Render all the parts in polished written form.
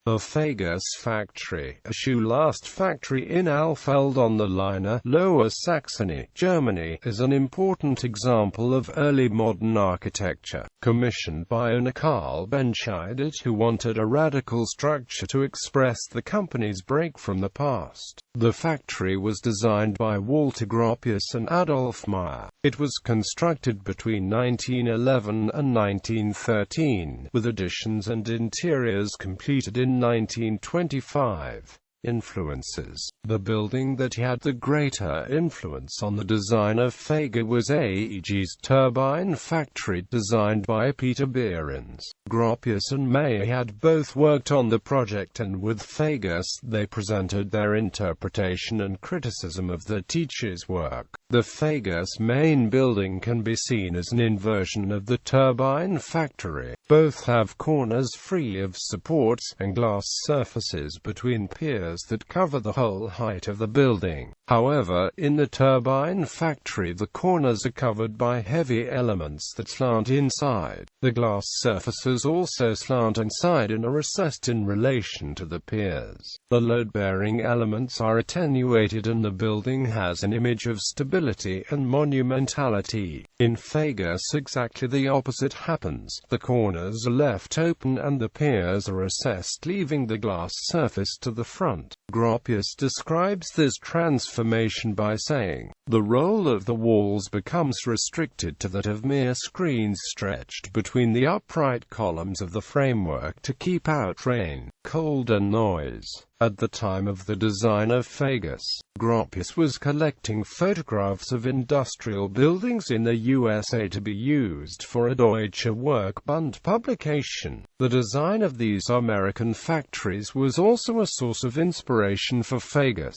The Fagus Factory, a shoe-last factory in Alfeld on the Leine, Lower Saxony, Germany, is an important example of early modern architecture, commissioned by owner Carl Benscheidt, who wanted a radical structure to express the company's break from the past. The factory was designed by Walter Gropius and Adolf Meyer. It was constructed between 1911 and 1913, with additions and interiors completed in 1925. Influences. The building that had the greater influence on the design of Fagus was AEG's turbine factory, designed by Peter Behrens. Gropius and Meyer had both worked on the project, and with Fagus they presented their interpretation and criticism of the teacher's work. The Fagus main building can be seen as an inversion of the turbine factory. Both have corners free of supports, and glass surfaces between piers that cover the whole height of the building. However, in the turbine factory the corners are covered by heavy elements that slant inside. The glass surfaces also slant inside and are recessed in relation to the piers. The load-bearing elements are attenuated, and the building has an image of stability and monumentality. In Fagus exactly the opposite happens. The corners are left open and the piers are recessed, leaving the glass surface to the front. Gropius describes this transformation by saying, "The role of the walls becomes restricted to that of mere screens stretched between the upright columns of the framework to keep out rain, cold and noise." At the time of the design of Fagus, Gropius was collecting photographs of industrial buildings in the USA to be used for a Deutsche Werkbund publication. The design of these American factories was also a source of inspiration for Fagus.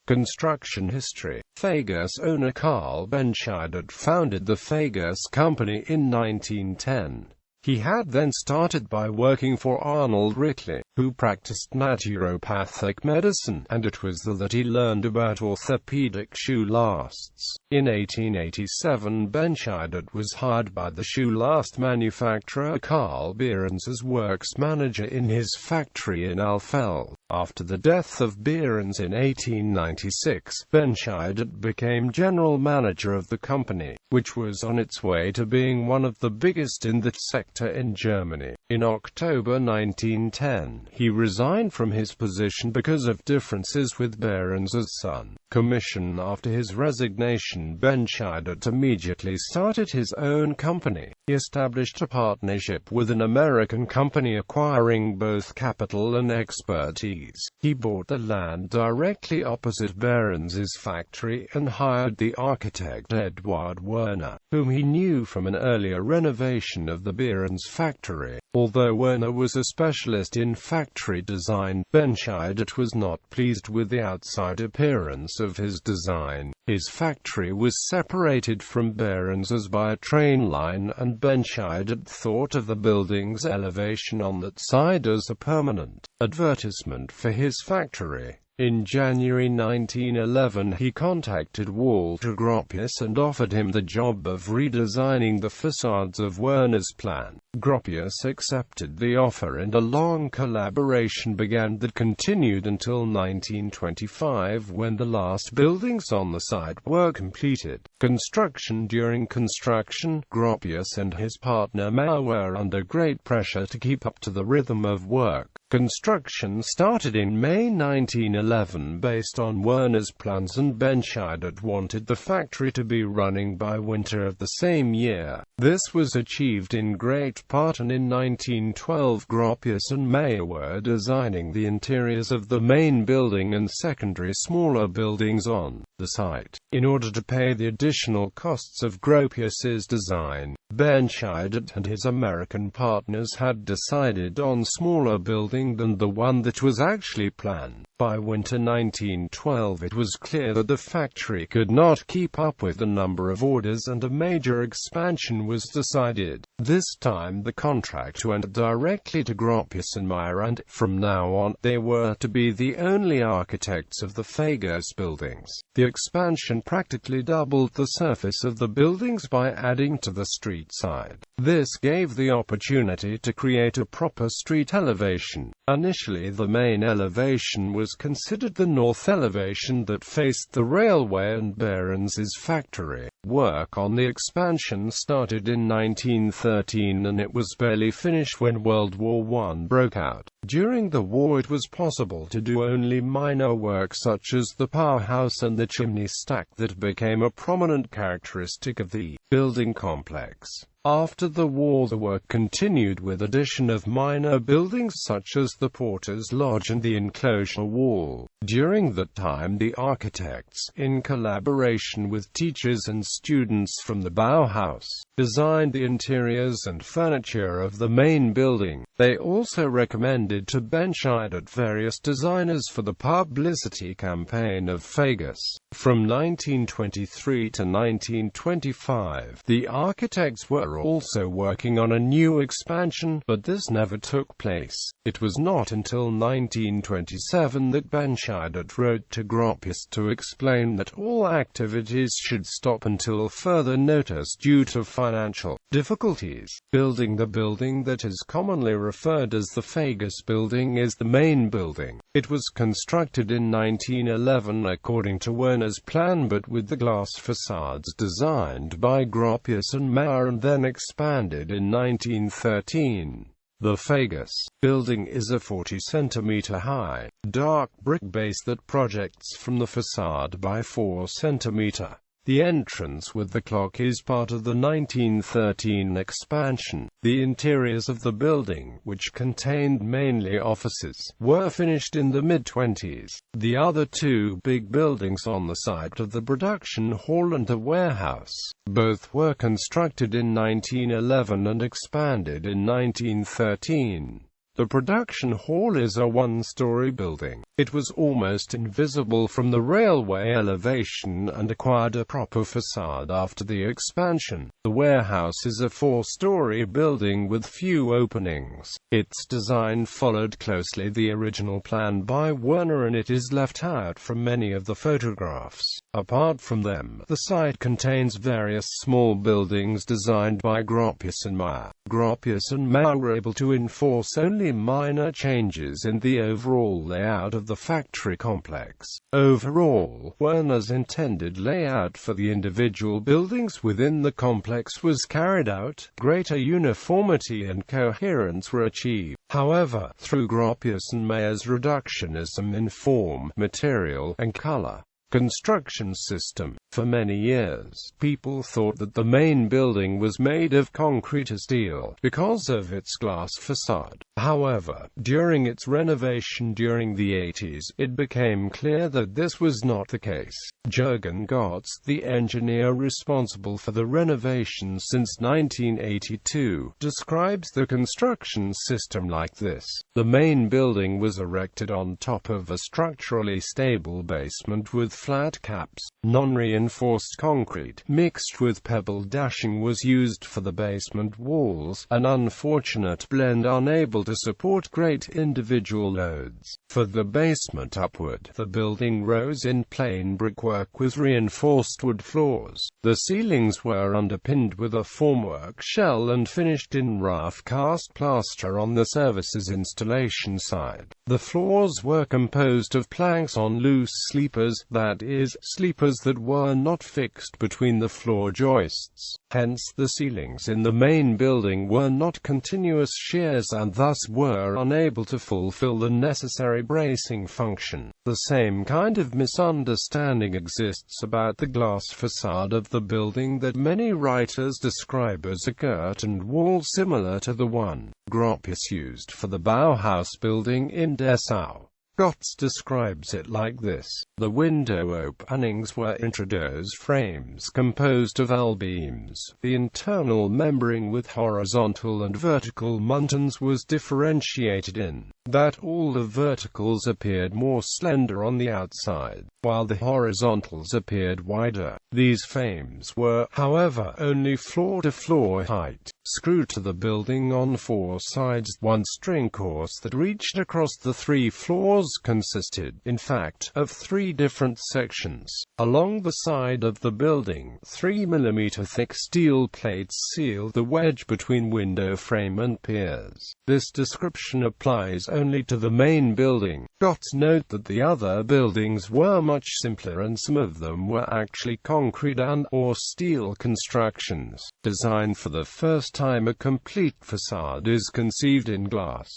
Construction history. Fagus owner Carl Benscheidt founded the Fagus Company in 1910. He had then started by working for Arnold Rittley, who practiced naturopathic medicine, and it was there that he learned about orthopedic shoe lasts. In 1887 Benscheidt was hired by the shoe-last manufacturer Carl Behrens as works manager in his factory in Alfeld. After the death of Behrens in 1896, Benscheidt became general manager of the company, which was on its way to being one of the biggest in the sector in Germany. In October 1910, he resigned from his position because of differences with Behrens' son. Commission. After his resignation, Benscheidt immediately started his own company. He established a partnership with an American company, acquiring both capital and expertise. He bought the land directly opposite Behrens' factory and hired the architect Eduard Werner, whom he knew from an earlier renovation of the Behrens factory. Although Werner was a specialist in factory design, Benscheidt was not pleased with the outside appearance of his design. His factory was separated from Behrens' by a train line, and Benscheidt thought of the building's elevation on that side as a permanent advertisement for his factory. In January 1911 he contacted Walter Gropius and offered him the job of redesigning the facades of Werner's plan. Gropius accepted the offer, and a long collaboration began that continued until 1925, when the last buildings on the site were completed. Construction. During construction, Gropius and his partner Meyer were under great pressure to keep up to the rhythm of work. Construction started in May 1911 based on Werner's plans, and Benscheidt wanted the factory to be running by winter of the same year. This was achieved in great part, and in 1912 Gropius and Meyer were designing the interiors of the main building and secondary smaller buildings on the site. In order to pay the additional costs of Gropius's design, Benscheidt and his American partners had decided on smaller building than the one that was actually planned. By winter winter 1912 it was clear that the factory could not keep up with the number of orders and a major expansion was decided. This time the contract went directly to Gropius and Meyer, and, from now on, they were to be the only architects of the Fagus buildings. The expansion practically doubled the surface of the buildings by adding to the street side. This gave the opportunity to create a proper street elevation. Initially the main elevation was considered the north elevation that faced the railway and Behrens's factory. Work on the expansion started in 1913 and it was barely finished when World War I broke out. During the war it was possible to do only minor work such as the powerhouse and the chimney stack that became a prominent characteristic of the building complex. After the war the work continued with addition of minor buildings such as the porter's lodge and the enclosure wall. During that time the architects, in collaboration with teachers and students from the Bauhaus, designed the interiors and furniture of the main building. They also recommended to Benscheidt various designers for the publicity campaign of Fagus. From 1923 to 1925, the architects were also working on a new expansion, but this never took place. It was not until 1927 that Benscheidt wrote to Gropius to explain that all activities should stop until further notice due to financial difficulties. Building the building that is commonly referred as the Fagus building is the main building. It was constructed in 1911 according to Werner's plan but with the glass facades designed by Gropius and Meyer and then expanded in 1913. The Fagus building is a 40 cm high, dark brick base that projects from the facade by 4 cm. The entrance with the clock is part of the 1913 expansion. The interiors of the building, which contained mainly offices, were finished in the mid-20s. The other two big buildings on the site of the production hall and the warehouse, both were constructed in 1911 and expanded in 1913. The production hall is a one-story building. It was almost invisible from the railway elevation and acquired a proper facade after the expansion. The warehouse is a four-story building with few openings. Its design followed closely the original plan by Werner and it is left out from many of the photographs. Apart from them, the site contains various small buildings designed by Gropius and Meyer. Gropius and Meyer were able to enforce only minor changes in the overall layout of the factory complex. Overall, Werner's intended layout for the individual buildings within the complex was carried out. Greater uniformity and coherence were achieved. However, through Gropius and Meyer's reductionism in form, material, and color, construction system. For many years, people thought that the main building was made of concrete or steel because of its glass facade. However, during its renovation during the 80s, it became clear that this was not the case. Jürgen Gotz, the engineer responsible for the renovation since 1982, describes the construction system like this. The main building was erected on top of a structurally stable basement with flat caps. Non-reinforced concrete, mixed with pebble dashing was used for the basement walls, an unfortunate blend unable to support great individual loads. For the basement upward, the building rose in plain brickwork with reinforced wood floors. The ceilings were underpinned with a formwork shell and finished in rough cast plaster on the services installation side. The floors were composed of planks on loose sleepers, that is, sleepers that were not fixed between the floor joists. Hence, the ceilings in the main building were not continuous shears and thus were unable to fulfill the necessary bracing function. The same kind of misunderstanding exists about the glass facade of the building that many writers describe as a curtained wall similar to the one Gropius used for the Bauhaus building in Dessau. Gotz describes it like this: the window openings were introduced frames composed of L-beams. The internal membrane with horizontal and vertical muntins was differentiated in that all the verticals appeared more slender on the outside, while the horizontals appeared wider. These frames were, however, only floor-to-floor height, screwed to the building on 4 sides. One string course that reached across the 3 floors consisted, in fact, of 3 different sections. Along the side of the building, 3 mm thick steel plates sealed the wedge between window frame and piers. This description applies only to the main building. Note that the other buildings were much simpler, and some of them were actually concrete and/or steel constructions. Designed for the first time, a complete facade is conceived in glass.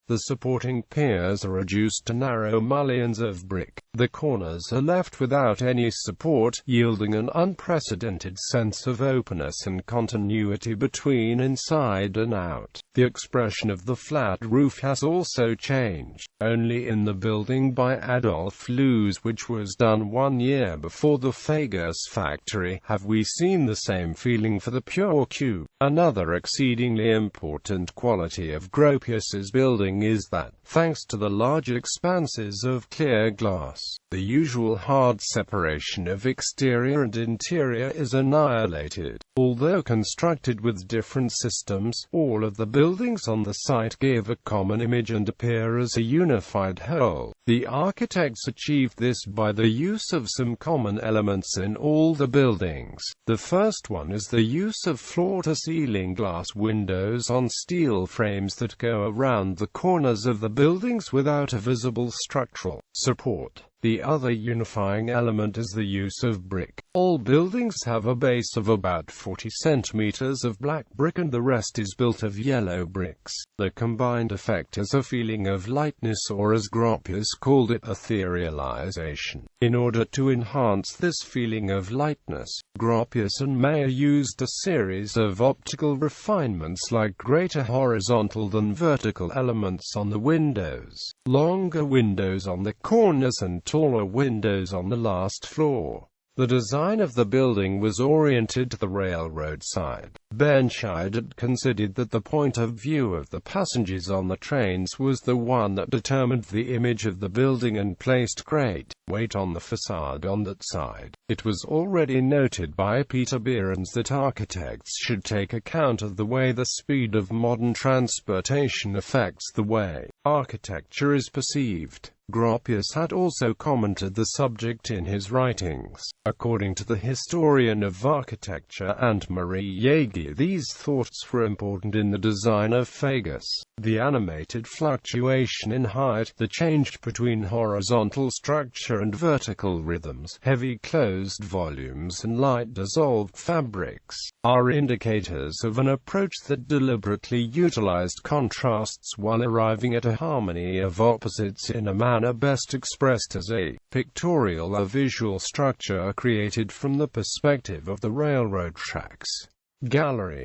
The supporting piers are reduced to narrow mullions of brick. The corners are left without any support, yielding an unprecedented sense of openness and continuity between inside and out. The expression of the flat roof has also changed. Only in the building by Adolf, which was done 1 year before the Fagus Factory, have we seen the same feeling for the pure cube. Another exceedingly important quality of Gropius's building is that, thanks to the large expanses of clear glass, the usual hard separation of exterior and interior is annihilated. Although constructed with different systems, all of the buildings on the site give a common image and appear as a unified whole. The architects achieved this by the use of some common elements in all the buildings. The first one is the use of floor-to-ceiling glass windows on steel frames that go around the corners of the buildings without a visible structural support. The other unifying element is the use of brick. All buildings have a base of about 40 centimeters of black brick, and the rest is built of yellow bricks. The combined effect is a feeling of lightness, or as Gropius called it, etherealization. In order to enhance this feeling of lightness, Gropius and Meyer used a series of optical refinements like greater horizontal than vertical elements on the windows, longer windows on the corners, and taller windows on the last floor. The design of the building was oriented to the railroad side. Benscheidt considered that the point of view of the passengers on the trains was the one that determined the image of the building, and placed great weight on the facade on that side. It was already noted by Peter Behrens that architects should take account of the way the speed of modern transportation affects the way architecture is perceived. Gropius had also commented the subject in his writings. According to the historian of architecture Anne-Marie, these thoughts were important in the design of Fagus. The animated fluctuation in height, the change between horizontal structure and vertical rhythms, heavy closed volumes and light dissolved fabrics, are indicators of an approach that deliberately utilized contrasts while arriving at a harmony of opposites in a manner best expressed as a pictorial or visual structure created from the perspective of the railroad tracks. Gallery